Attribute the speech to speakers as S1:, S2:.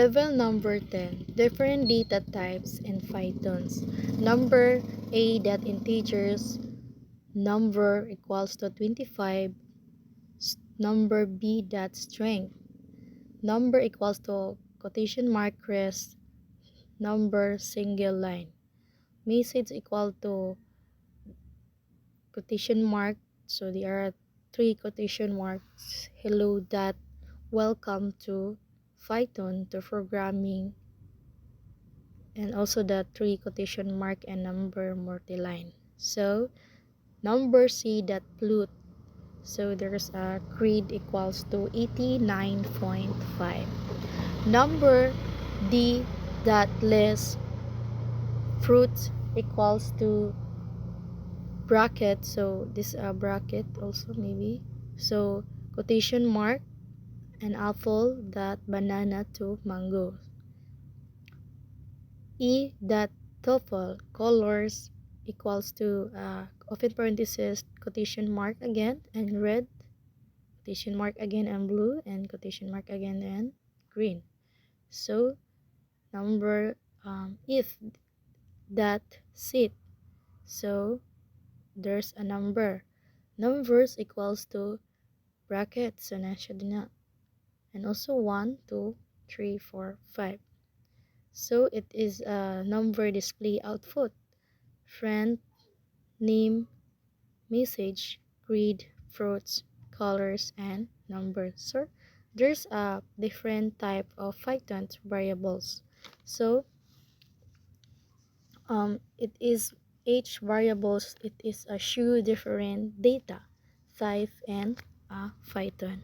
S1: Level number 10. Different data types and Pythons. Number A that integers. Number equals to 25. Number B that string. Number equals to quotation mark rest. Number single line. Message equal to quotation mark. So there are 3 quotation marks. Hello dot welcome to Python to programming, and also the 3 quotation mark and number multiline. So number C that plot. So there's a grade equals to 89.5. Number D that list fruit equals to bracket. So this bracket also maybe. So quotation mark and apple that banana to mango. E that TOEFL colors equals to open parenthesis quotation mark again and red, quotation mark again and blue, and quotation mark again and green. So number if that sit. So there's a number. Numbers equals to bracket. So nasya din na. And also 1, 2, 3, 4, 5. So it is a number display output. Friend, name, message, grade, fruits, colors, and numbers. So there's a different type of Python variables. So it is each variables, it is a show different data type and a Python.